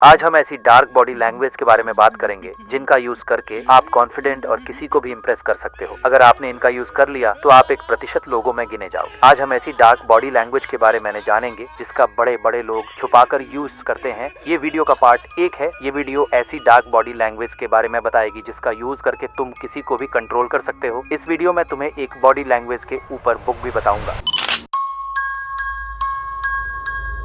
आज हम ऐसी डार्क बॉडी लैंग्वेज के बारे में बात करेंगे जिनका यूज करके आप कॉन्फिडेंट और किसी को भी इम्प्रेस कर सकते हो। अगर आपने इनका यूज कर लिया तो आप 1% लोगों में गिने जाओगे। आज हम ऐसी डार्क बॉडी लैंग्वेज के बारे में जानेंगे जिसका बड़े बड़े लोग छुपाकर यूज करते हैं। ये वीडियो का पार्ट 1 है। ये वीडियो ऐसी डार्क बॉडी लैंग्वेज के बारे में बताएगी जिसका यूज करके तुम किसी को भी कंट्रोल कर सकते हो। इस वीडियो में तुम्हें एक बॉडी लैंग्वेज के ऊपर बुक भी बताऊंगा।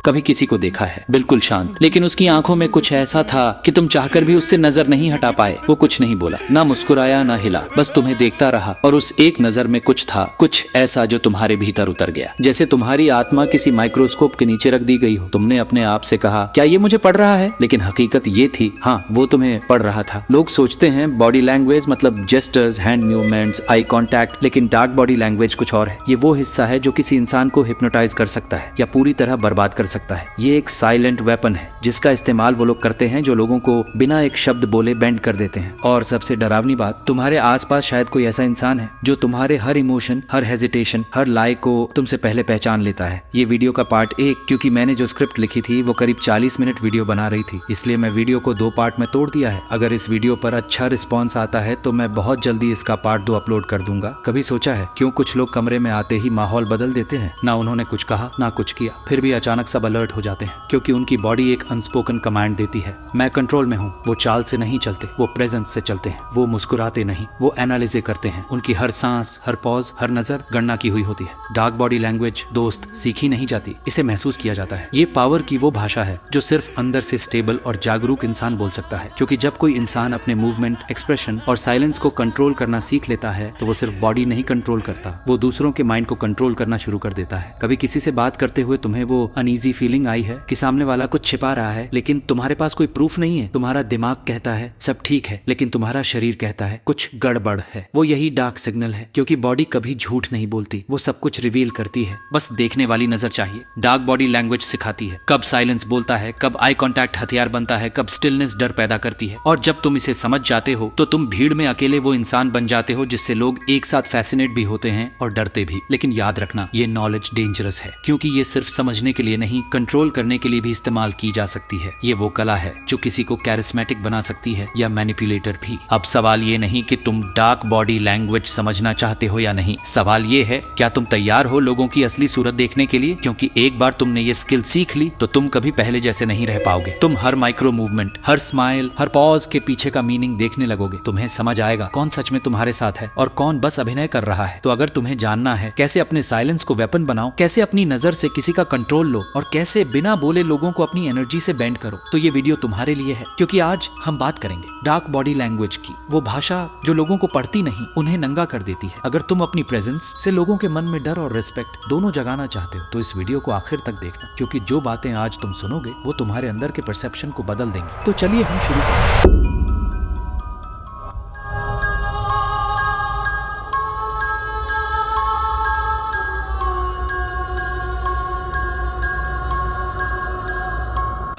कभी किसी को देखा है बिल्कुल शांत, लेकिन उसकी आंखों में कुछ ऐसा था कि तुम चाहकर भी उससे नजर नहीं हटा पाए। वो कुछ नहीं बोला, ना मुस्कुराया ना हिला, बस तुम्हें देखता रहा। और उस एक नजर में कुछ था, कुछ ऐसा जो तुम्हारे भीतर उतर गया, जैसे तुम्हारी आत्मा किसी माइक्रोस्कोप के नीचे रख दी गई हो। तुमने अपने आप से कहा, क्या ये मुझे पढ़ रहा है? लेकिन हकीकत ये थी, हाँ वो तुम्हें पढ़ रहा था। लोग सोचते हैं बॉडी लैंग्वेज मतलब gestures, hand movements, eye contact, लेकिन डार्क बॉडी लैंग्वेज कुछ और है। ये वो हिस्सा है जो किसी इंसान को हिप्नोटाइज कर सकता है या पूरी तरह बर्बाद कर सकता है। ये एक साइलेंट वेपन है जिसका इस्तेमाल वो लोग करते हैं जो लोगों को बिना एक शब्द बोले बेंड कर देते हैं। और सबसे डरावनी बात, तुम्हारे आसपास शायद कोई ऐसा इंसान है जो तुम्हारे हर इमोशन, हर हेजिटेशन, हर लाई को तुमसे पहले पहचान लेता है। ये वीडियो का पार्ट 1, क्योंकि मैंने जो स्क्रिप्ट लिखी थी वो करीब 40 मिनट वीडियो बना रही थी, इसलिए मैं वीडियो को 2 पार्ट में तोड़ दिया है। अगर इस वीडियो पर अच्छा रिस्पॉन्स आता है तो मैं बहुत जल्दी इसका पार्ट 2 अपलोड कर दूंगा। कभी सोचा है क्यों कुछ लोग कमरे में आते ही माहौल बदल देते हैं? ना उन्होंने कुछ कहा ना कुछ किया, फिर भी अचानक सब अलर्ट हो जाते हैं, क्योंकि उनकी बॉडी एक अनस्पोकन कमांड देती है, मैं कंट्रोल में हूँ। वो चाल से नहीं चलते, वो प्रेजेंस से चलते हैं। वो मुस्कुराते नहीं, वो एनालिसिस करते हैं। उनकी हर सांस, हर पॉज, हर नजर गणना की हुई होती है। डार्क बॉडी लैंग्वेज दोस्त सीखी नहीं जाती, इसे महसूस किया जाता है। ये पावर की वो भाषा है जो सिर्फ अंदर से स्टेबल और जागरूक इंसान बोल सकता है। क्योंकि जब कोई इंसान अपने मूवमेंट, एक्सप्रेशन और साइलेंस को कंट्रोल करना सीख लेता है तो वो सिर्फ बॉडी नहीं कंट्रोल करता, वो दूसरों के माइंड को कंट्रोल करना शुरू कर देता है। कभी किसी से बात करते हुए तुम्हें वो अनईजी फीलिंग आई है कि सामने वाला कुछ छिपा रहा है, लेकिन तुम्हारे पास कोई प्रूफ नहीं है? तुम्हारा दिमाग कहता है सब ठीक है, लेकिन तुम्हारा शरीर कहता है कुछ गड़बड़ है। वो यही डार्क सिग्नल है, क्योंकि बॉडी कभी झूठ नहीं बोलती, वो सब कुछ रिवील करती है। बस देखने वाली नजर चाहिए। डार्क बॉडी लैंग्वेज सिखाती है कब साइलेंस बोलता है, कब आई कॉन्टैक्ट हथियार बनता है, कब स्टिलनेस डर पैदा करती है। और जब तुम इसे समझ जाते हो तो तुम भीड़ में अकेले वो इंसान बन जाते हो जिससे लोग एक साथ फैसिनेट भी होते हैं और डरते भी। लेकिन याद रखना, ये नॉलेज डेंजरस है, क्योंकि ये सिर्फ समझने के लिए नहीं, कंट्रोल करने के लिए भी इस्तेमाल की जा सकती है। ये वो कला है जो किसी को कैरिस्मेटिक बना सकती है या मैनिपुलेटर भी। अब सवाल ये नहीं कि तुम डार्क बॉडी लैंग्वेज समझना चाहते हो या नहीं, सवाल ये है क्या तुम तैयार हो लोगों की असली सूरत देखने के लिए? क्योंकि एक बार तुमने ये स्किल सीख ली तो तुम कभी पहले जैसे नहीं रह पाओगे। तुम हर माइक्रो मूवमेंट, हर स्माइल, हर पॉज के पीछे का मीनिंग देखने लगोगे। तुम्हें समझ आएगा कौन सच में तुम्हारे साथ है और कौन बस अभिनय कर रहा है। तो अगर तुम्हें जानना है कैसे अपने साइलेंस को वेपन बनाओ, कैसे अपनी नजर से किसी का कंट्रोल लो और कैसे बिना बोले लोगों को अपनी एनर्जी से बेंड करो, तो ये वीडियो तुम्हारे लिए है। क्योंकि आज हम बात करेंगे डार्क बॉडी लैंग्वेज की, वो भाषा जो लोगों को पढ़ती नहीं, उन्हें नंगा कर देती है। अगर तुम अपनी प्रेजेंस से लोगों के मन में डर और रिस्पेक्ट दोनों जगाना चाहते हो तो इस वीडियो को आखिर तक देखना, क्योंकि जो बातें आज तुम सुनोगे वो तुम्हारे अंदर के परसेप्शन को बदल देंगी। तो चलिए हम शुरू करते हैं।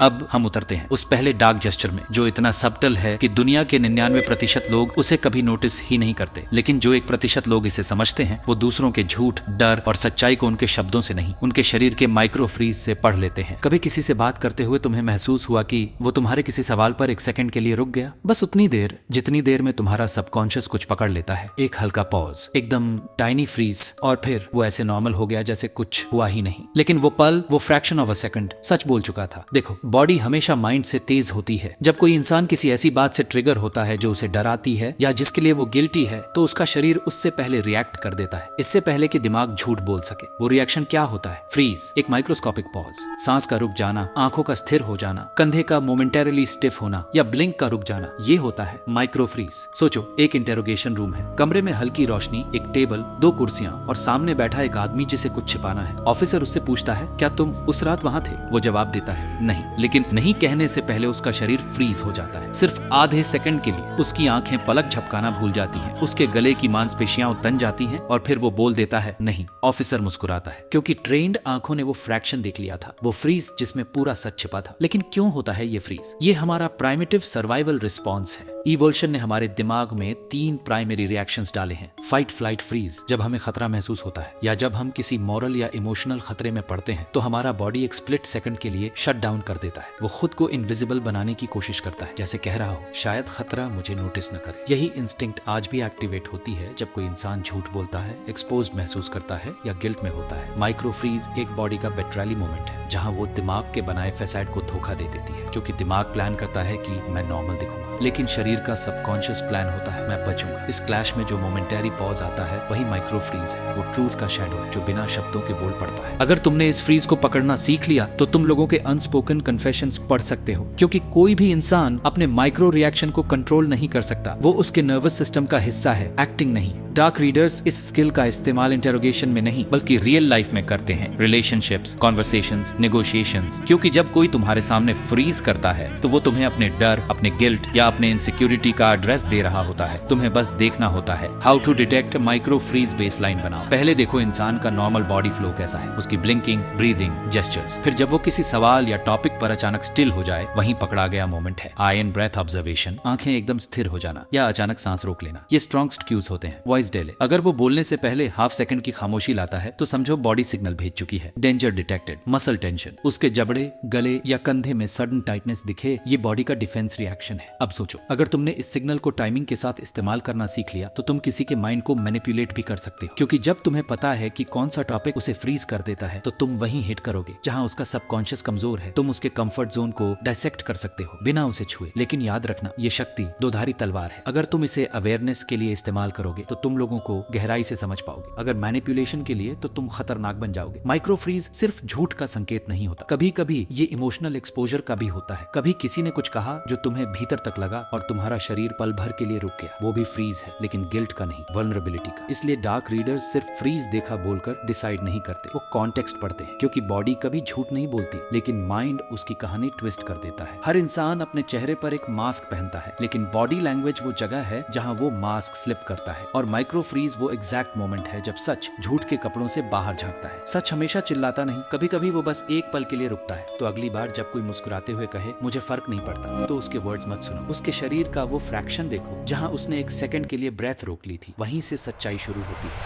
अब हम उतरते हैं उस पहले डार्क जेस्चर में जो इतना सबटल है कि दुनिया के 99% लोग उसे कभी नोटिस ही नहीं करते। लेकिन जो 1% लोग इसे समझते हैं वो दूसरों के झूठ, डर और सच्चाई को उनके शब्दों से नहीं, उनके शरीर के माइक्रो फ्रीज से पढ़ लेते हैं। कभी किसी से बात करते हुए तुम्हें महसूस हुआ कि वो तुम्हारे किसी सवाल पर 1 सेकंड के लिए रुक गया? बस उतनी देर जितनी देर में तुम्हारा सबकॉन्शियस कुछ पकड़ लेता है। एक हल्का पॉज, एकदम टाइनी फ्रीज, और फिर वो ऐसे नॉर्मल हो गया जैसे कुछ हुआ ही नहीं। लेकिन वो पल, वो फ्रैक्शन ऑफ अ सेकंड सच बोल चुका था। देखो, बॉडी हमेशा माइंड से तेज होती है। जब कोई इंसान किसी ऐसी बात से ट्रिगर होता है जो उसे डराती है या जिसके लिए वो गिल्टी है, तो उसका शरीर उससे पहले रिएक्ट कर देता है, इससे पहले कि दिमाग झूठ बोल सके। वो रिएक्शन क्या होता है? फ्रीज, एक माइक्रोस्कोपिक पॉज, सांस का रुक जाना, आंखों का स्थिर हो जाना, कंधे का मोमेंटरीली स्टिफ होना या ब्लिंक का रुक जाना, ये होता है माइक्रो फ्रीज। सोचो, एक इंटेरोगेशन रूम है, कमरे में हल्की रोशनी, एक टेबल, 2 कुर्सियां और सामने बैठा एक आदमी जिसे कुछ छिपाना है। ऑफिसर उससे पूछता है, क्या तुम उस रात वहां थे? वो जवाब देता है, नहीं। लेकिन नहीं कहने से पहले उसका शरीर फ्रीज हो जाता है। सिर्फ आधे सेकंड के लिए उसकी आंखें पलक झपकाना भूल जाती हैं, उसके गले की मांसपेशियां तन जाती हैं और फिर वो बोल देता है, नहीं। ऑफिसर मुस्कुराता है, क्योंकि ट्रेन्ड आंखों ने वो फ्रैक्शन देख लिया था, वो फ्रीज जिसमें पूरा सच छिपा था। लेकिन क्यों होता है ये फ्रीज? ये हमारा प्राइमिटिव सर्वाइवल रिस्पॉन्स है। इवोल्यूशन ने हमारे दिमाग में 3 प्राइमरी रिएक्शंस डाले हैं। फाइट, फ्लाइट, फ्रीज, जब हमें खतरा महसूस होता है या जब हम किसी मॉरल या इमोशनल खतरे में पड़ते हैं तो हमारा बॉडी एक स्प्लिट सेकंड के लिए शट डाउन कर देता है। वो खुद को इनविजिबल बनाने की कोशिश करता है, जैसे कह रहा हो शायद खतरा मुझे नोटिस न करे। यही इंस्टिंक्ट आज भी एक्टिवेट होती है जब कोई इंसान झूठ बोलता है, एक्सपोज्ड महसूस करता है या गिल्ट में होता है। माइक्रो फ्रीज एक बॉडी का बेट्रैली मोमेंट है जहां वो दिमाग के बनाए फैसाइड को धोखा दे देती है, क्योंकि दिमाग प्लान करता है कि मैं नॉर्मल दिखूंगा, लेकिन शरीर का सबकॉन्शियस प्लान होता है मैं बचूंगा। इस क्लैश में जो मोमेंटरी पॉज आता है वही माइक्रो फ्रीज है। वो ट्रूथ का शैडो है जो बिना शब्दों के बोल पड़ता है। अगर तुमने इस फ्रीज को पकड़ना सीख लिया तो तुम लोगों के अनस्पोकन कन्फेशंस पढ़ सकते हो, क्योंकि कोई भी इंसान अपने माइक्रो रिएक्शन को कंट्रोल नहीं कर सकता। वो उसके नर्वस सिस्टम का हिस्सा है, एक्टिंग नहीं। डार्क रीडर्स इस स्किल का इस्तेमाल इंटेरोगेशन में नहीं बल्कि रियल लाइफ में करते हैं, रिलेशनशिप्स, कॉन्वर्सेशंस, नेगोशिएशंस। क्योंकि जब कोई तुम्हारे सामने फ्रीज करता है तो वो तुम्हें अपने डर, अपने गिल्ट या अपने इनसिक्योरिटी का एड्रेस दे रहा होता है। तुम्हें बस देखना होता है। How to detect micro freeze baseline बनाओ। पहले देखो इंसान का नॉर्मल बॉडी फ्लो कैसा है, उसकी ब्लिंकिंग, ब्रीदिंग, जेस्चर्स। फिर जब वो किसी सवाल या टॉपिक पर अचानक स्टिल हो जाए, वहीं पकड़ा गया मोमेंट है। आई एंड ब्रेथ ऑब्जर्वेशन, आंखें एकदम स्थिर हो जाना या अचानक सांस रोक लेना, ये स्ट्रॉन्गस्ट क्यूज होते हैं। वॉइस डिले, अगर वो बोलने से पहले हाफ सेकंड की खामोशी लाता है तो समझो बॉडी सिग्नल भेज चुकी है। डेंजर डिटेक्टेड, मसल टेंशन, उसके जबड़े, गले या कंधे में सडन टाइटनेस दिखे, ये बॉडी का डिफेंस रिएक्शन है। अब सोचो, अगर तुमने इस सिग्नल को टाइमिंग के साथ इस्तेमाल करना सीख लिया तो तुम किसी के माइंड को मैनिपुलेट भी कर सकते हो, क्योंकि जब तुम्हें पता है कि कौन सा टॉपिक उसे फ्रीज कर देता है तो तुम वहीं हिट करोगे जहां उसका सबकॉन्शियस कमजोर है। तुम उसके कंफर्ट जोन को डायसेक्ट कर सकते हो बिना उसे छुए। लेकिन याद रखना, ये शक्ति दोधारी तलवार है। अगर तुम इसे अवेयरनेस के लिए इस्तेमाल करोगे तो तुम लोगों को गहराई से समझ पाओगे। अगर मैनिपुलेशन के लिए तो तुम खतरनाक बन जाओगे। माइक्रो फ्रीज सिर्फ झूठ का संकेत नहीं होता, कभी कभी ये इमोशनल एक्सपोजर का भी होता है। कभी किसी ने कुछ कहा जो तुम्हें भीतर तक लगा और तुम्हारा शरीर पल भर के लिए रुक गया। वो भी फ्रीज है, लेकिन गिल्ट का नहीं, वल्नरेबिलिटी का। इसलिए डार्क रीडर्स सिर्फ फ्रीज देखा बोलकर डिसाइड नहीं करते, वो कॉन्टेक्स्ट पढ़ते हैं, क्योंकि बॉडी कभी झूठ नहीं बोलती लेकिन माइंड उसकी कहानी ट्विस्ट कर देता है। हर इंसान अपने चेहरे पर एक मास्क पहनता है, लेकिन बॉडी लैंग्वेज वो जगह है जहां वो मास्क स्लिप करता है। और माइक्रो फ्रीज वो एग्जैक्ट मोमेंट है जब सच झूठ के कपड़ों से बाहर झांकता है। सच हमेशा चिल्लाता नहीं, कभी कभी वो बस एक पल के लिए रुकता है। तो अगली बार जब कोई मुस्कुराते हुए कहे मुझे फर्क नहीं पड़ता, तो उसके वर्ड्स मत सुनो, उसके शरीर का वो फ्रैक्शन देखो जहां उसने एक सेकंड के लिए ब्रेथ रोक ली थी। वहीं से सच्चाई शुरू होती है।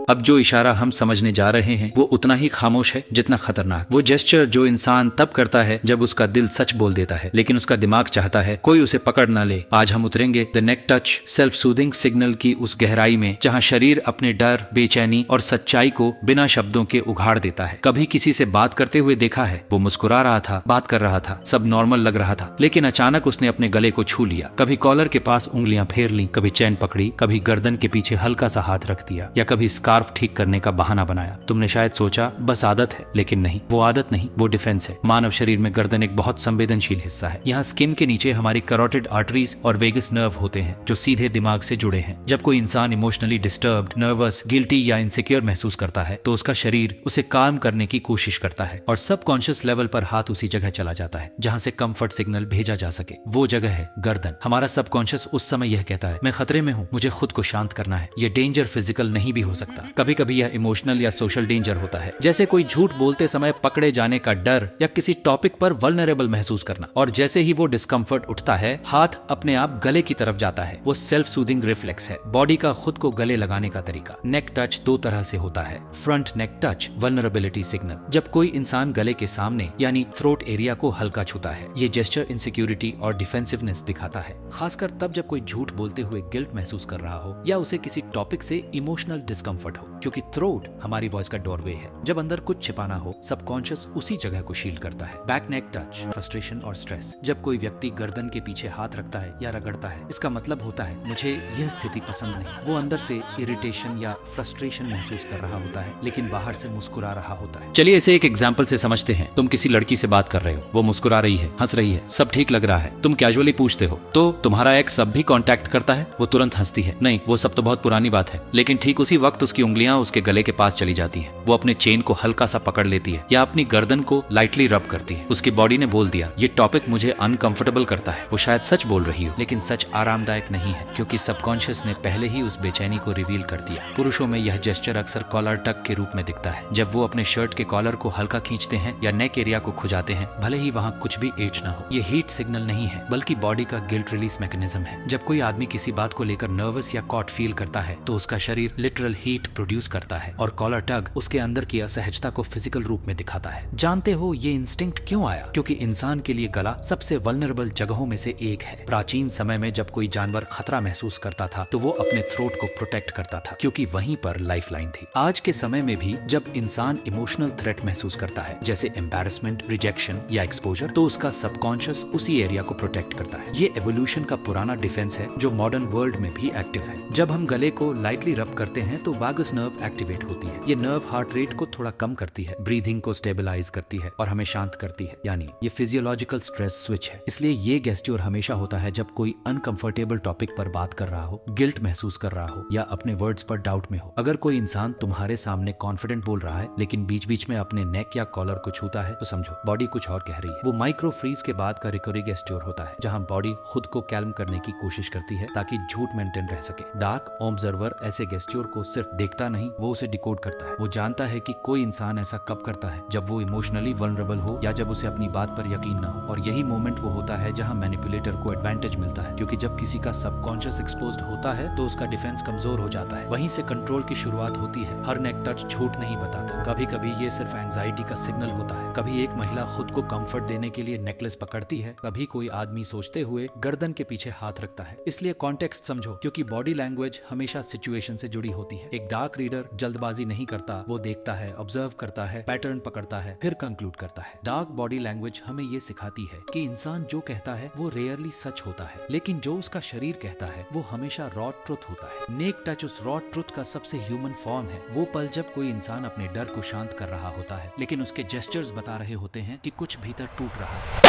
अब जो इशारा हम समझने जा रहे हैं वो उतना ही खामोश है जितना खतरनाक। वो जेस्चर जो इंसान तब करता है जब उसका दिल सच बोल देता है लेकिन उसका दिमाग चाहता है कोई उसे पकड़ ना ले। आज हम उतरेंगे the neck touch, self soothing signal की उस गहराई में जहां शरीर अपने डर, बेचैनी और सच्चाई को बिना शब्दों के उघाड़ देता है। कभी किसी से बात करते हुए देखा है, वो मुस्कुरा रहा था, बात कर रहा था, सब नॉर्मल लग रहा था, लेकिन अचानक उसने अपने गले को छू लिया। कभी कॉलर के पास उंगलियां फेर ली, कभी चैन पकड़ी, कभी गर्दन के पीछे हल्का सा हाथ रख दिया या कभी स्कार्फ ठीक करने का बहाना बनाया। तुमने शायद सोचा बस आदत है, लेकिन नहीं, वो आदत नहीं, वो डिफेंस है। मानव शरीर में गर्दन एक बहुत संवेदनशील हिस्सा है। यहाँ स्किन के नीचे हमारी कैरोटिड आर्टरीज और वेगस नर्व होते हैं जो सीधे दिमाग से जुड़े हैं। जब कोई इंसान इमोशनली डिस्टर्ब्ड, नर्वस, गिल्टी या इनसिक्योर महसूस करता है तो उसका शरीर उसे काम करने की कोशिश करता है और सबकॉन्शियस लेवल पर हाथ उसी जगह चला जाता है जहां से कंफर्ट सिग्नल भेजा जा सके। वो जगह है गर्दन। हमारा सबकॉन्शियस उस समय यह कहता है मैं खतरे में हूँ, मुझे खुद को शांत करना है। ये डेंजर फिजिकल नहीं भी हो सकता, कभी कभी यह इमोशनल या सोशल डेंजर होता है, जैसे कोई झूठ बोलते समय पकड़े जाने का डर या किसी टॉपिक पर वल्नरेबल महसूस करना। और जैसे ही वो डिस्कम्फर्ट उठता है, हाथ अपने आप गले की तरफ जाता है। वो सेल्फ सूदिंग रिफ्लेक्स है, बॉडी का खुद को गले लगाने का तरीका। नेक टच दो तरह से होता है, फ्रंट नेक टच, वल्नरेबिलिटी सिग्नल, जब कोई इंसान गले के सामने यानी थ्रोट एरिया को हल्का छूता है। ये जेस्चर इनसिक्योरिटी और डिफेंसिवनेस दिखाता है, खासकर तब जब कोई झूठ बोलते हुए गिल्ट महसूस कर रहा हो या उसे किसी टॉपिक से इमोशनल डिस्कम्फर्ट हो, क्योंकि थ्रोट हमारी वॉइस का डोरवे है। जब अंदर कुछ छिपाना हो, सबकॉन्शियस उसी जगह को शील्ड करता है। बैक नेक टच, फ्रस्ट्रेशन और स्ट्रेस, जब कोई व्यक्ति गर्दन के पीछे हाथ रखता है या रगड़ता है, इसका मतलब होता है मुझे यह स्थिति पसंद नहीं। वो अंदर से इरिटेशन या फ्रस्ट्रेशन महसूस कर रहा होता है लेकिन बाहर से मुस्कुरा रहा होता है। चलिए इसे एक एग्जाम्पल से समझते हैं। तुम किसी लड़की से बात कर रहे हो, वो मुस्कुरा रही है, हंस रही है, सब ठीक लग रहा है। तुम कैजुअली पूछते हो तो तुम्हारा एक्स अब भी कांटेक्ट करता है? वो तुरंत हंसती है, नहीं वो सब तो बहुत पुरानी बात है। लेकिन ठीक उसी वक्त उसकी उसकी उंगलियां उसके गले के पास चली जाती हैं। वो अपने चेन को हल्का सा पकड़ लेती है या अपनी गर्दन को लाइटली रब करती है। उसकी बॉडी ने बोल दिया, ये टॉपिक मुझे अनकंफर्टेबल करता है। वो शायद सच बोल रही हो, लेकिन सच आरामदायक नहीं है, क्योंकि सबकॉन्शियस ने पहले ही उस बेचैनी को रिवील कर दिया। पुरुषों में यह जेस्चर अक्सर कॉलर टक के रूप में दिखता है। जब वो अपने शर्ट के कॉलर को हल्का खींचते हैं या नेक एरिया को खुजाते हैं, भले ही वहाँ कुछ भी एज ना हो। ये हीट सिग्नल नहीं है, बल्कि बॉडी का गिल्ट रिलीज मैकेनिज्म है। जब कोई आदमी किसी बात को लेकर नर्वस या कॉट फील करता है, तो उसका शरीर लिटरल हीट प्रोड्यूस करता है, और कॉलर टग उसके अंदर की असहजता को फिजिकल रूप में दिखाता है। जानते हो ये इंस्टिंक्ट क्यों आया? क्योंकि इंसान के लिए गला सबसे वल्नरेबल जगहों में से एक है। प्राचीन समय में जब कोई जानवर खतरा महसूस करता था, तो वो अपने थ्रोट को प्रोटेक्ट करता था, क्योंकि वहीं पर लाइफलाइन थी। आज के समय में भी जब इंसान इमोशनल थ्रेट महसूस करता है, जैसे एम्बैरेसमेंट, रिजेक्शन या एक्सपोजर, तो उसका सबकॉन्शियस उसी एरिया को प्रोटेक्ट करता है। ये एवोल्यूशन का पुराना डिफेंस है, जो मॉडर्न वर्ल्ड में भी एक्टिव है। जब हम गले को लाइटली रब करते हैं, तो वागस नर्व एक्टिवेट होती है। ये नर्व हार्ट रेट को थोड़ा कम करती है, ब्रीदिंग को स्टेबलाइज करती है और हमें शांत करती है। यानी ये फिजियोलॉजिकल स्ट्रेस स्विच है। इसलिए ये गेस्चर हमेशा होता है जब कोई अनकंफर्टेबल टॉपिक पर बात कर रहा हो, गिल्ट महसूस कर रहा हो, या अपने वर्ड्स पर डाउट में हो। अगर कोई इंसान तुम्हारे सामने कॉन्फिडेंट बोल रहा है, लेकिन बीच बीच में अपने नेक या कॉलर को छूता है, तो समझो बॉडी कुछ और कह रही है। वो माइक्रो फ्रीज के बाद का रिकवरी गेस्चर होता है, जहां बॉडी खुद को कैल्म करने की कोशिश करती है ताकि झूठ मेंटेन रह सके। डार्क ऑब्जर्वर ऐसे गेस्चर को सिर्फ देखता नहीं, वो उसे डिकोड करता है। वो जानता है कि कोई इंसान ऐसा कब करता है, जब वो इमोशनली वल्नरेबल हो या जब उसे अपनी बात पर यकीन ना हो। और यही मोमेंट वो होता है जहां मैनिपुलेटर को एडवांटेज मिलता है, क्योंकि जब किसी का सबकॉन्शियस एक्सपोज्ड होता है, तो उसका डिफेंस कमजोर हो जाता है। वहीं से कंट्रोल की शुरुआत होती है। हर नेक टच झूठ नहीं बताता। कभी कभी ये सिर्फ एंजाइटी का सिग्नल होता है। कभी एक महिला खुद को कंफर्ट देने के लिए नेकलेस पकड़ती है, कभी कोई आदमी सोचते हुए गर्दन के पीछे हाथ रखता है। इसलिए कॉन्टेक्स्ट समझो, क्योंकि बॉडी लैंग्वेज हमेशा सिचुएशन से जुड़ी होती है। एक डार्क रीडर जल्दबाजी नहीं करता, वो देखता है, ऑब्जर्व करता है, पैटर्न पकड़ता है, फिर कंक्लूड करता है। डार्क बॉडी लैंग्वेज हमें ये सिखाती है कि इंसान जो कहता है वो रेयरली सच होता है, लेकिन जो उसका शरीर कहता है वो हमेशा रॉ ट्रुथ होता है। नेक टच उस रॉ ट्रुथ का सबसे ह्यूमन फॉर्म है। वो पल जब कोई इंसान अपने डर को शांत कर रहा होता है, लेकिन उसके जेस्चर्स बता रहे होते हैं कि कुछ भीतर टूट रहा है।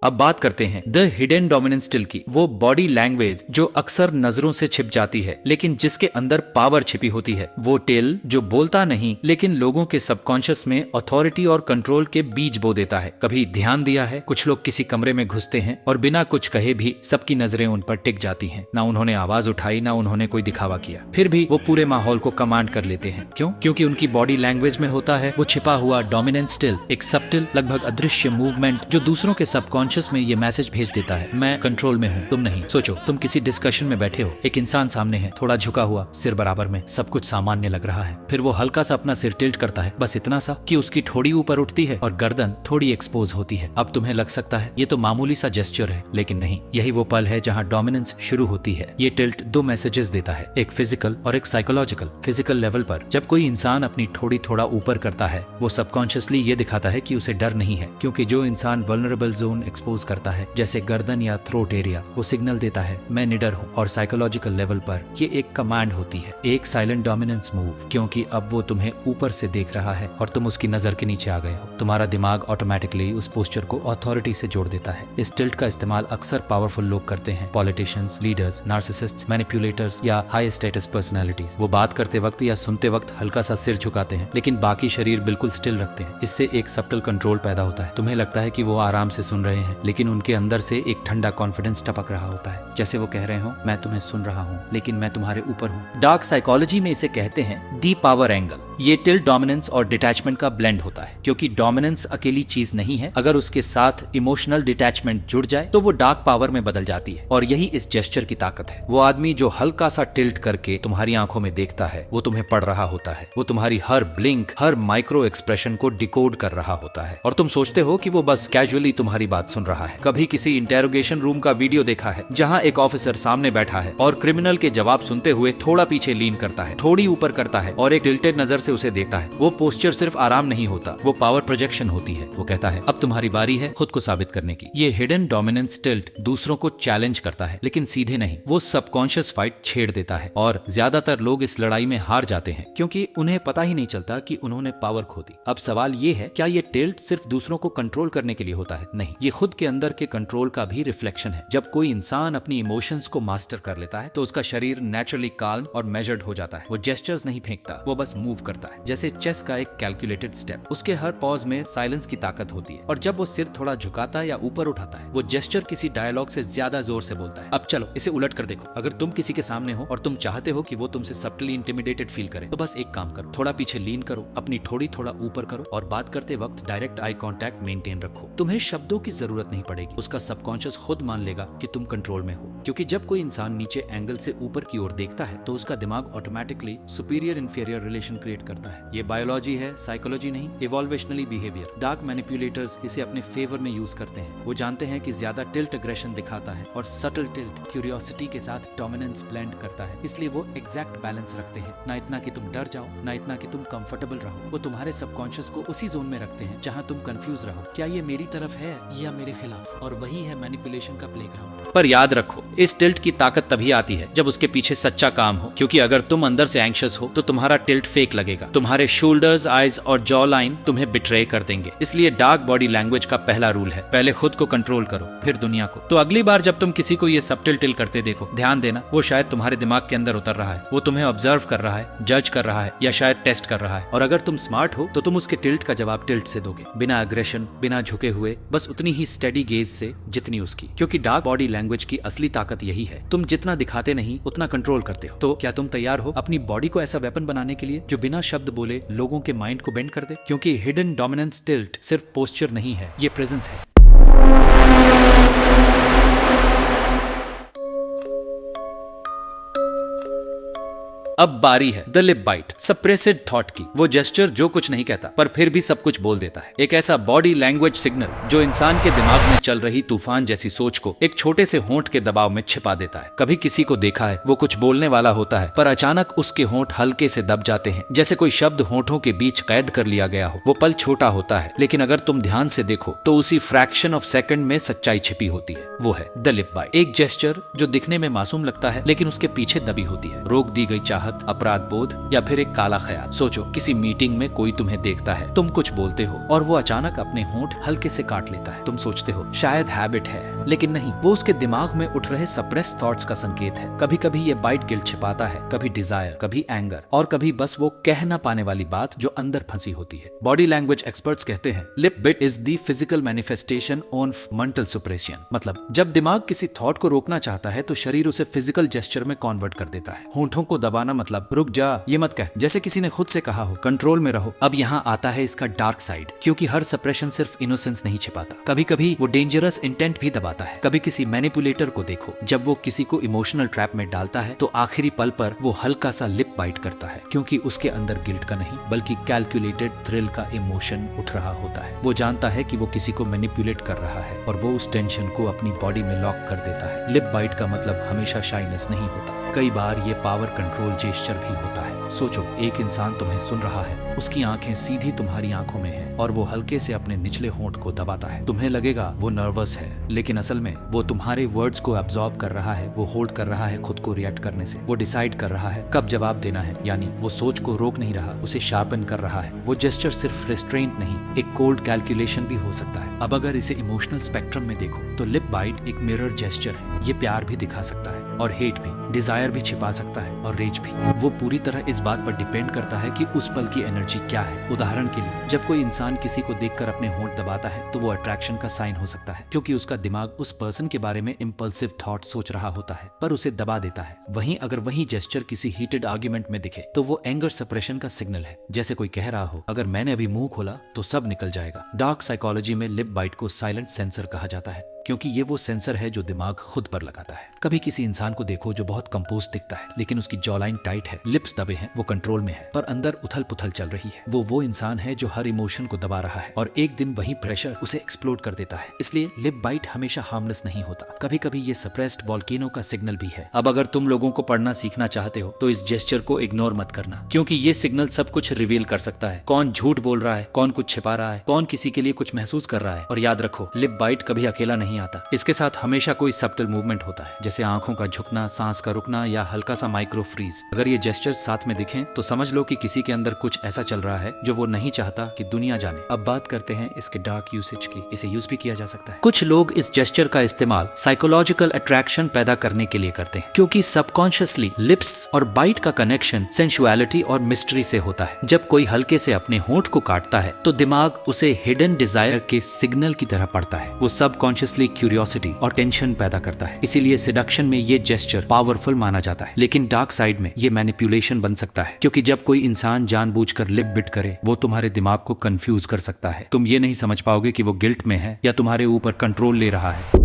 अब बात करते हैं द हिडन डोमिनेंस टिल की, वो बॉडी लैंग्वेज जो अक्सर नजरों से छिप जाती है, लेकिन जिसके अंदर पावर छिपी होती है। वो टिल जो बोलता नहीं, लेकिन लोगों के सबकॉन्शियस में अथॉरिटी और कंट्रोल के बीज बो देता है। कभी ध्यान दिया है, कुछ लोग किसी कमरे में घुसते हैं और बिना कुछ कहे भी सबकी नजरें उन पर टिक जाती हैं। ना उन्होंने आवाज उठाई, ना उन्होंने कोई दिखावा किया, फिर भी वो पूरे माहौल को कमांड कर लेते हैं। क्यों? क्योंकि उनकी बॉडी लैंग्वेज में होता है वो छिपा हुआ डोमिनेंस टिल, एक सबटिल, लगभग अदृश्य मूवमेंट जो दूसरों के सबकॉन्शियस में ये मैसेज भेज देता है, मैं कंट्रोल में हूँ, तुम नहीं। सोचो, तुम किसी डिस्कशन में बैठे हो, एक इंसान सामने है, थोड़ा झुका हुआ, सिर बराबर में, सब कुछ सामान्य लग रहा है। फिर वो हल्का सा अपना सिर टिल्ट करता है, बस इतना सा कि उसकी ठोड़ी ऊपर उठती है और गर्दन थोड़ी एक्सपोज होती है। अब तुम्हें लग सकता है ये तो मामूली सा जेस्चर है, लेकिन नहीं, यही वो पल है जहाँ डोमिनेंस शुरू होती है। ये टिल्ट दो मैसेजेस देता है, एक फिजिकल और एक साइकोलॉजिकल। फिजिकल लेवल पर जब कोई इंसान अपनी ठोड़ी थोड़ा ऊपर करता है, वो सबकॉन्शियसली ये दिखाता है कि उसे डर नहीं है, क्योंकि जो इंसान वल्नरेबल जोन एक्सपोज करता है, जैसे गर्दन या थ्रोट एरिया, वो सिग्नल देता है मैं निडर हूँ। और साइकोलॉजिकल लेवल पर ये एक कमांड होती है, एक साइलेंट डोमिनेंस मूव, क्योंकि अब वो तुम्हें ऊपर से देख रहा है और तुम उसकी नजर के नीचे आ गए हो। तुम्हारा दिमाग ऑटोमेटिकली उस पोस्चर को अथॉरिटी से जोड़ देता है। इस टिल्ट का इस्तेमाल अक्सर पावरफुल लोग करते हैं, पॉलिटिशियंस, लीडर्स, नार्सिसिस्ट्स, मैनिपुलेटर्स या हाई स्टेटस पर्सनैलिटीज। वो बात करते वक्त या सुनते वक्त हल्का सा सिर झुकाते हैं, लेकिन बाकी शरीर बिल्कुल स्टिल रखते हैं। इससे एक सबटल कंट्रोल पैदा होता है। तुम्हें लगता है कि वो आराम से सुन रहे हैं, लेकिन उनके अंदर से एक ठंडा कॉन्फिडेंस टपक रहा होता है, जैसे वो कह रहे हो मैं तुम्हें सुन रहा हूँ, लेकिन मैं तुम्हारे ऊपर हूँ। डार्क साइकोलॉजी में इसे कहते हैं दी पावर एंगल। ये टिल्ट डोमिनेंस और डिटैचमेंट का ब्लेंड होता है, क्योंकि डोमिनेंस अकेली चीज नहीं है, अगर उसके साथ इमोशनल डिटैचमेंट जुड़ जाए तो वो डार्क पावर में बदल जाती है। और यही इस जेस्चर की ताकत है। वो आदमी जो हल्का सा टिल्ट करके तुम्हारी आंखों में देखता है, वो तुम्हें पढ़ रहा होता है। वो तुम्हारी हर ब्लिंक, हर माइक्रो एक्सप्रेशन को डिकोड कर रहा होता है, और तुम सोचते हो कि वो बस कैजुअली तुम्हारी बात सुन रहा है। कभी किसी इंटेरोगेशन रूम का वीडियो देखा है, जहां एक ऑफिसर सामने बैठा है और क्रिमिनल के जवाब सुनते हुए थोड़ा पीछे लीन करता है, थोड़ी ऊपर करता है और एक टिल्टेड नजर से से उसे देखता है। वो पोस्चर सिर्फ आराम नहीं होता, वो पावर प्रोजेक्शन होती है। वो कहता है अब तुम्हारी बारी है खुद को साबित करने की। ये हिडन डोमिनेंस टिल्ट दूसरों को चैलेंज करता है, लेकिन सीधे नहीं। वो सबकॉन्शियस फाइट छेड़ देता है और ज्यादातर लोग इस लड़ाई में हार जाते हैं क्योंकि उन्हें पता ही नहीं चलता कि उन्होंने पावर खो दी। अब सवाल ये है, क्या ये टिल्ट सिर्फ दूसरों को कंट्रोल करने के लिए होता है? नहीं, ये खुद के अंदर के कंट्रोल का भी रिफ्लेक्शन है। जब कोई इंसान अपनी इमोशंस को मास्टर कर लेता है तो उसका शरीर नेचुरली काल्म और मेजर्ड हो जाता है। वो जेस्चर्स नहीं फेंकता, वो बस मूव करता है, जैसे चेस का एक कैलकुलेटेड स्टेप। उसके हर पॉज में साइलेंस की ताकत होती है और जब वो सिर थोड़ा झुकाता है या ऊपर उठाता है, वो जेस्चर किसी डायलॉग से ज्यादा जोर से बोलता है। अब चलो इसे उलट कर देखो। अगर तुम किसी के सामने हो और तुम चाहते हो कि वो तुमसे सब्टली इंटिमिडेटेड फील करे, तो बस एक काम करो, थोड़ा पीछे लीन करो, अपनी ठोड़ी थोड़ा ऊपर करो और बात करते वक्त डायरेक्ट आई कांटेक्ट मेंटेन रखो। तुम्हें शब्दों की जरूरत नहीं पड़ेगी, उसका सबकॉन्शियस खुद मान लेगा कि तुम कंट्रोल में हो। क्योंकि जब कोई इंसान नीचे एंगल से ऊपर की ओर देखता है तो उसका दिमाग automatically superior inferior relation create करता है। ये बायोलॉजी है, साइकोलॉजी नहीं, इवोल्वेशनली बिहेवियर। डार्क मैनिपुलेटर्स इसे अपने फेवर में यूज करते हैं। वो जानते हैं कि ज्यादा टिल्ट एग्रेशन दिखाता है और सटल टिल्ट क्यूरियोसिटी के साथ डोमिनेंस ब्लेंड करता है। इसलिए वो एग्जैक्ट बैलेंस रखते हैं, ना इतना कि तुम डर जाओ, ना इतना कि तुम कंफर्टेबल रहो। वो तुम्हारे सबकॉन्शियस को उसी जोन में रखते हैं जहां तुम कंफ्यूज रहो, क्या ये मेरी तरफ है या मेरे खिलाफ। और वही है मैनिपुलेशन का प्लेग्राउंड। पर याद रखो, इस टिल्ट की ताकत तभी आती है जब उसके पीछे सच्चा काम हो। क्योंकि अगर तुम अंदर से एंग्शियस हो तो तुम्हारा टिल्ट फेक लगेगा। तुम्हारे शोल्डर्स, आईज और जॉ लाइन तुम्हें बिट्रे कर देंगे। इसलिए डार्क बॉडी लैंग्वेज का पहला रूल है, पहले खुद को कंट्रोल करो फिर दुनिया को। तो अगली बार जब तुम किसी को ये सबटिल टिल करते देखो, ध्यान देना वो शायद तुम्हारे दिमाग के अंदर उतर रहा है। वो तुम्हें ऑब्जर्व कर रहा है, जज कर रहा है या शायद टेस्ट कर रहा है। और अगर तुम स्मार्ट हो तो तुम उसके टिल्ट का जवाब टिल्ट से दोगे, बिना अग्रेशन, बिना झुके हुए, बस उतनी ही स्टेडी गेज से जितनी उसकी। क्योंकि डार्क बॉडी लैंग्वेज की असली ताकत यही है, तुम जितना दिखाते नहीं उतना कंट्रोल करते हो। तो क्या तुम तैयार हो अपनी बॉडी को ऐसा वेपन बनाने के लिए जो बिना शब्द बोले लोगों के माइंड को बेंड कर दे? क्योंकि हिडन डोमिनेंस टिल्ट सिर्फ पोस्चर नहीं है, ये प्रेजेंस है। अब बारी है द लिप बाइट, सप्रेसेड थॉट की। वो जेस्चर जो कुछ नहीं कहता पर फिर भी सब कुछ बोल देता है। एक ऐसा बॉडी लैंग्वेज सिग्नल जो इंसान के दिमाग में चल रही तूफान जैसी सोच को एक छोटे से होंठ के दबाव में छिपा देता है। कभी किसी को देखा है, वो कुछ बोलने वाला होता है पर अचानक उसके होंठ हल्के से दब जाते हैं, जैसे कोई शब्द होंठों के बीच कैद कर लिया गया हो। वो पल छोटा होता है लेकिन अगर तुम ध्यान से देखो तो उसी फ्रैक्शन ऑफ सेकंड में सच्चाई छिपी होती है। वो है द लिप बाइट, एक जेस्चर जो दिखने में मासूम लगता है लेकिन उसके पीछे दबी होती है। रोक दी गई चाहत, अपराध बोध या फिर एक काला ख्याल। सोचो किसी मीटिंग में कोई तुम्हें देखता है, तुम कुछ बोलते हो और वो अचानक अपने होंठ हल्के से काट लेता है। तुम सोचते हो शायद हैबिट है, लेकिन नहीं, वो उसके दिमाग में उठ रहे सप्रेस थॉट्स का संकेत है। कभी कभी ये बाइट गिल्ट छिपाता है, कभी डिजायर, कभी एंगर और कभी बस वो कह ना पाने वाली बात जो अंदर फंसी होती है। बॉडी लैंग्वेज एक्सपर्ट्स कहते हैं lip bite is the physical manifestation of mental suppression. मतलब जब दिमाग किसी थॉट को रोकना चाहता है तो शरीर उसे फिजिकल जेस्चर में कन्वर्ट कर देता है। होंठों को दबाना मतलब रुक जा, ये मत कह, जैसे किसी ने खुद से कहा हो कंट्रोल में रहो। अब यहाँ आता है इसका डार्क साइड, क्योंकि हर सप्रेशन सिर्फ इनोसेंस नहीं छिपाता, कभी कभी वो डेंजरस इंटेंट भी दबाता है। कभी किसी मैनिपुलेटर को देखो, जब वो किसी को इमोशनल ट्रैप में डालता है तो आखिरी पल पर वो हल्का सा लिप बाइट करता है, क्योंकि उसके अंदर गिल्ट का नहीं बल्कि कैलकुलेटेड थ्रिल का इमोशन उठ रहा होता है। वो जानता है कि वो किसी को मैनिपुलेट कर रहा है और वो उस टेंशन को अपनी बॉडी में लॉक कर देता है। लिप बाइट का मतलब हमेशा शाइनेस नहीं होता, कई बार ये पावर कंट्रोल जेस्चर भी होता है। सोचो एक इंसान तुम्हें सुन रहा है, उसकी आंखें सीधी तुम्हारी आंखों में हैं और वो हल्के से अपने निचले होंठ को दबाता है। तुम्हें लगेगा वो नर्वस है, लेकिन असल में वो तुम्हारे वर्ड्स को एब्जॉर्ब कर रहा है। वो होल्ड कर रहा है खुद को रिएक्ट करने से। वो डिसाइड कर रहा है कब जवाब देना है, यानी वो सोच को रोक नहीं रहा, उसे शार्पन कर रहा है। वो जेस्चर सिर्फ रेस्ट्रेंट नहीं, एक कोल्ड कैलकुलेशन भी हो सकता है। अब अगर इसे इमोशनल स्पेक्ट्रम में देखो तो लिप बाइट एक मिरर जेस्चर है। ये प्यार भी दिखा सकता है और हेट भी, डिजायर भी छिपा सकता है और रेज भी। वो पूरी तरह इस बात पर डिपेंड करता है कि उस पल की एनर्जी क्या है। उदाहरण के लिए जब कोई इंसान किसी को देखकर अपने होंठ दबाता है तो वो अट्रैक्शन का साइन हो सकता है, क्योंकि उसका दिमाग उस पर्सन के बारे में इंपल्सिव थॉट सोच रहा होता है पर उसे दबा देता है। वहीं अगर वही जेस्चर किसी हीटेड आर्ग्यूमेंट में दिखे तो वो एंगर सप्रेशन का सिग्नल है, जैसे कोई कह रहा हो अगर मैंने अभी मुंह खोला तो सब निकल जाएगा। डार्क साइकोलॉजी में लिप बाइट को साइलेंट सेंसर कहा जाता है। क्योंकि ये वो सेंसर है जो दिमाग खुद पर लगाता है। कभी किसी इंसान को देखो जो बहुत कंपोज दिखता है, लेकिन उसकी जॉलाइन टाइट है, लिप्स दबे हैं, वो कंट्रोल में है, पर अंदर उथल पुथल चल रही है। वो इंसान है जो हर इमोशन को दबा रहा है और एक दिन वही प्रेशर उसे एक्सप्लोड कर देता है। इसलिए लिप बाइट हमेशा हार्मलेस नहीं होता, कभी कभी ये सप्रेस्ड वॉल्केनो का सिग्नल भी है। अब अगर तुम लोगों को पढ़ना सीखना चाहते हो तो इस जेस्चर को इग्नोर मत करना, क्योंकि ये सिग्नल सब कुछ रिवील कर सकता है। कौन झूठ बोल रहा है, कौन कुछ छिपा रहा है, कौन किसी के लिए कुछ महसूस कर रहा है। और याद रखो, लिप बाइट कभी अकेला नहीं आता, इसके साथ हमेशा कोई सब्टल मूवमेंट होता है, जैसे आंखों का झुकना, सांस का रुकना या हल्का सा माइक्रो फ्रीज। अगर ये जेस्चर साथ में दिखें तो समझ लो कि किसी के अंदर कुछ ऐसा चल रहा है जो वो नहीं चाहता कि दुनिया जाने। अब बात करते हैं इसके डार्क यूसेज की। इसे यूज भी किया जा सकता है। कुछ लोग इस जेस्चर का इस्तेमाल साइकोलॉजिकल अट्रैक्शन पैदा करने के लिए करते हैं, क्योंकि सबकॉन्शियसली लिप्स और बाइट का कनेक्शन सेंसुअलिटी और मिस्ट्री से होता है। जब कोई हल्के से अपने होंठ को काटता है तो दिमाग उसे हिडन डिजायर के सिग्नल की तरह पढ़ता है। वो सबकॉन्शियसली क्यूरियोसिटी और टेंशन पैदा करता है। इसीलिए सिडक्शन में ये जेस्चर पावरफुल माना जाता है, लेकिन डार्क साइड में ये मैनिपुलेशन बन सकता है, क्योंकि जब कोई इंसान जानबूझकर लिप बिट करे वो तुम्हारे दिमाग को कंफ्यूज कर सकता है। तुम ये नहीं समझ पाओगे कि वो गिल्ट में है या तुम्हारे ऊपर कंट्रोल ले रहा है।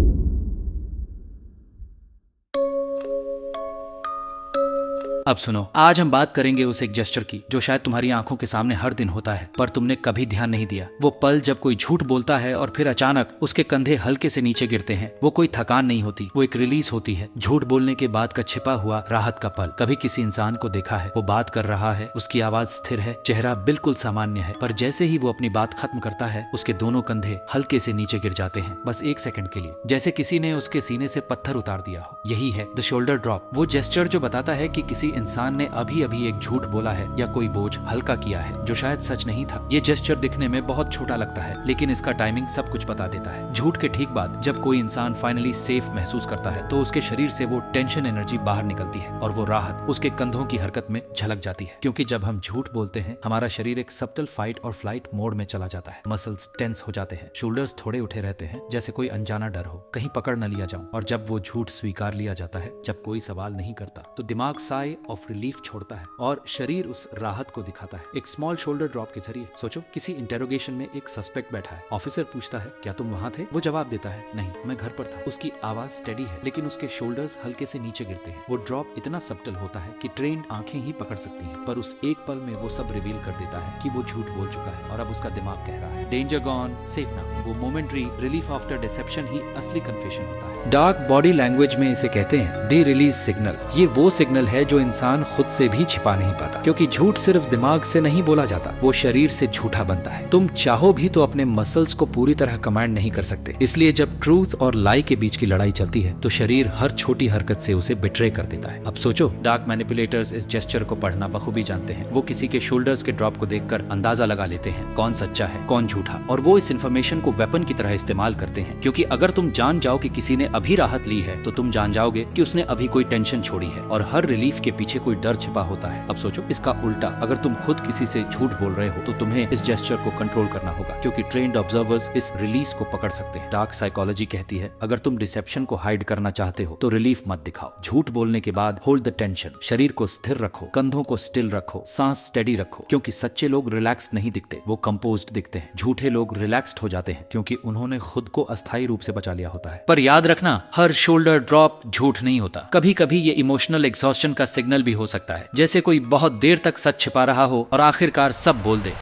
अब सुनो, आज हम बात करेंगे उस एक जेस्चर की जो शायद तुम्हारी आंखों के सामने हर दिन होता है, पर तुमने कभी ध्यान नहीं दिया। वो पल जब कोई झूठ बोलता है और फिर अचानक उसके कंधे हल्के से नीचे गिरते हैं। वो कोई थकान नहीं होती, वो एक रिलीज होती है। झूठ बोलने के बाद का छिपा हुआ राहत का पल। कभी किसी इंसान को देखा है, वो बात कर रहा है, उसकी आवाज स्थिर है, चेहरा बिल्कुल सामान्य है, पर जैसे ही वो अपनी बात खत्म करता है उसके दोनों कंधे हल्के से नीचे गिर जाते हैं, बस एक सेकंड के लिए, जैसे किसी ने उसके सीने से पत्थर उतार दिया हो। यही है द शोल्डर ड्रॉप, वो जेस्चर जो बताता है कि किसी इंसान ने अभी एक झूठ बोला है या कोई बोझ हल्का किया है जो शायद सच नहीं था। ये जेस्चर दिखने में बहुत छोटा लगता है, लेकिन इसका टाइमिंग सब कुछ बता देता है। झूठ के ठीक बाद जब कोई इंसान फाइनली सेफ महसूस करता है तो उसके शरीर से वो टेंशन एनर्जी बाहर निकलती है और वो राहत उसके कंधों की हरकत में झलक जाती है। क्योंकि जब हम झूठ बोलते हैं हमारा शरीर एक सब्टल फाइट और फ्लाइट मोड में चला जाता है। मसल्स टेंस हो जाते हैं, शोल्डर्स थोड़े उठे रहते हैं, जैसे कोई अनजाना डर हो, कहीं पकड़ न लिया जाऊं। और जब वो झूठ स्वीकार लिया जाता है, जब कोई सवाल नहीं करता, तो दिमाग साई ऑफ रिलीफ छोड़ता है और शरीर उस राहत को दिखाता है एक स्मॉल शोल्डर ड्रॉप के जरिए। सोचो, किसी इंटेरोगेशन में एक सस्पेक्ट बैठा है, ऑफिसर पूछता है क्या तुम वहां थे? वो जवाब देता है नहीं, मैं घर पर था। उसकी आवाज स्टेडी है, लेकिन उसके शोल्डर्स हल्के से नीचे गिरते हैं। वो ड्रॉप इतना सब्टल होता है कि ट्रेन्ड आंखें ही पकड़ सकती हैं, पर उस एक पल में वो सब रिवील कर देता है कि वो झूठ बोल चुका है और अब उसका दिमाग कह रहा है डेंजर गॉन, सेफ नाउ। वो मोमेंटरी रिलीफ आफ्टर डिसेप्शन ही असली कन्फेशन होता है। डार्क बॉडी लैंग्वेज में इसे कहते हैं दी रिलीज सिग्नल। ये वो सिग्नल है जो इंसान खुद से भी छिपा नहीं पाता, क्योंकि झूठ सिर्फ दिमाग से नहीं बोला जाता, वो शरीर से झूठा बनता है। तुम चाहो भी तो अपने मसल्स को पूरी तरह कमांड नहीं कर सकते। इसलिए जब ट्रूथ और लाई के बीच की लड़ाई चलती है तो शरीर हर छोटी हरकत से उसे बिट्रे कर देता है। अब सोचो, डार्क मैनिपुलेटर्स इस जेस्चर को पढ़ना बखूबी जानते हैं। वो किसी के शोल्डर्स के ड्रॉप को देखकर अंदाजा लगा लेते हैं कौन सच्चा है कौन झूठा, और वो इस इंफॉर्मेशन को वेपन की तरह इस्तेमाल करते हैं। क्योंकि अगर तुम जान जाओ कि किसी ने अभी राहत ली है तो तुम जान जाओगे कि उसने अभी कोई टेंशन छोड़ी है, और हर रिलीफ के पीछे कोई डर छिपा होता है। अब सोचो, इसका उल्टा, अगर तुम खुद किसी से झूठ बोल रहे हो तो तुम्हें इस जेस्चर को कंट्रोल करना होगा, क्योंकि ट्रेन्ड ऑब्जर्वर्स इस रिलीज को पकड़ सकते हैं। डार्क साइकोलॉजी कहती है अगर तुम डिसेप्शन को हाइड करना चाहते हो तो रिलीफ मत दिखाओ। झूठ बोलने के बाद होल्ड द टेंशन, शरीर को स्थिर रखो, कंधों को स्टिल रखो, सांस स्टेडी रखो, क्योंकि सच्चे लोग रिलैक्स्ड नहीं दिखते, वो कंपोज्ड दिखते हैं। झूठे लोग रिलैक्स्ड हो जाते हैं क्योंकि उन्होंने खुद को अस्थायी रूप से बचा लिया होता है। पर याद रखना, हर शोल्डर ड्रॉप झूठ नहीं होता। कभी कभी ये इमोशनल एग्जॉस्शन का सिग्नल भी हो सकता है, जैसे कोई बहुत देर तक सच छिपा रहा हो और आखिरकार सब बोल दे।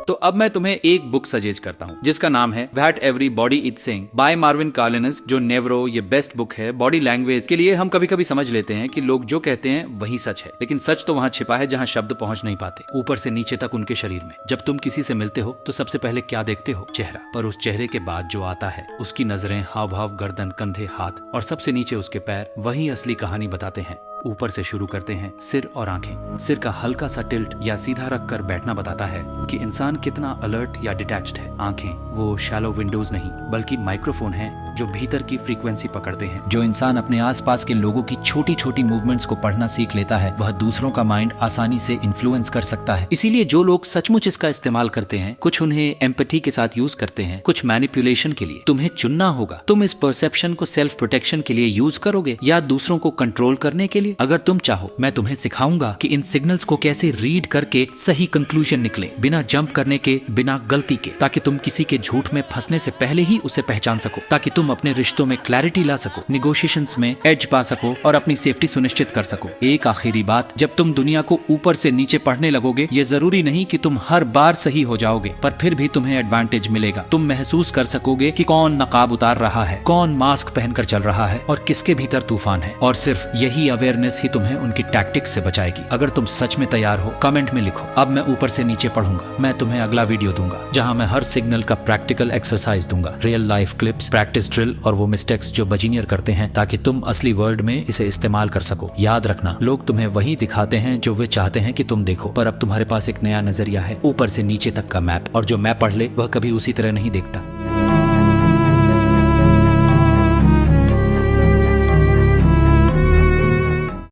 तो अब मैं तुम्हें एक बुक सजेस्ट करता हूँ जिसका नाम है what every body is saying by Marvin Karlins, Joe Navarro, ये बेस्ट बुक है बॉडी लैंग्वेज के लिए। हम कभी कभी समझ लेते हैं कि लोग जो कहते हैं वही सच है, लेकिन सच तो वहाँ छिपा है जहाँ शब्द पहुँच नहीं पाते, ऊपर से नीचे तक उनके शरीर में। जब तुम किसी से मिलते हो तो सबसे पहले क्या देखते हो? चेहरा। पर उस चेहरे के बाद जो आता है, उसकी नजरें, हाव भाव, गर्दन, कंधे, हाथ और सबसे नीचे उसके पैर, वही असली कहानी बताते हैं। ऊपर से शुरू करते हैं, सिर और आंखें। सिर का हल्का सा टिल्ट या सीधा रख कर बैठना बताता है कि इंसान कितना अलर्ट या डिटैच्ड है। आंखें वो शैलो विंडोज नहीं बल्कि माइक्रोफोन है जो भीतर की फ्रीक्वेंसी पकड़ते हैं। जो इंसान अपने आसपास के लोगों की छोटी छोटी मूवमेंट्स को पढ़ना सीख लेता है वह दूसरों का माइंड आसानी से इन्फ्लुएंस कर सकता है। इसीलिए जो लोग सचमुच इसका इस्तेमाल करते हैं, कुछ उन्हें एम्पैथी के साथ यूज करते हैं, कुछ मैनिपुलेशन के लिए। तुम्हें चुनना होगा, तुम इस परसेप्शन को सेल्फ प्रोटेक्शन के लिए यूज करोगे या दूसरों को कंट्रोल करने के लिए। अगर तुम चाहो मैं तुम्हें सिखाऊंगा कि इन सिग्नल्स को कैसे रीड करके सही कंक्लूजन निकले, बिना जंप करने के, बिना गलती के, ताकि तुम किसी के झूठ में फंसने से पहले ही उसे पहचान सको, ताकि तुम अपने रिश्तों में क्लैरिटी ला सको, निगोशिएशंस में एज पा सको और अपनी सेफ्टी सुनिश्चित कर सको। एक आखिरी बात, जब तुम दुनिया को ऊपर से नीचे पढ़ने लगोगे, ये जरूरी नहीं कि तुम हर बार सही हो जाओगे, पर फिर भी तुम्हें एडवांटेज मिलेगा। तुम महसूस कर सकोगे कि कौन नकाब उतार रहा है, कौन मास्क पहनकर चल रहा है और किसके भीतर तूफान है। और सिर्फ यही अवेयरनेस ही तुम्हें उनकी टैक्टिक्स से बचाएगी। अगर तुम सच में तैयार हो, कमेंट में लिखो। अब मैं ऊपर से नीचे पढ़ूंगा। मैं तुम्हें अगला वीडियो दूंगा जहां मैं हर सिग्नल का प्रैक्टिकल एक्सरसाइज दूंगा, real life clips, practice drill और वो मिस्टेक्स जो बजीनियर करते हैं, ताकि तुम असली वर्ल्ड में इसे इस्तेमाल कर सको। याद रखना, लोग तुम्हें वही दिखाते हैं जो वे चाहते हैं कि तुम देखो, पर अब तुम्हारे पास एक नया नजरिया है, ऊपर से नीचे तक का मैप, और जो मैप पढ़ ले वह कभी उसी तरह नहीं देखता।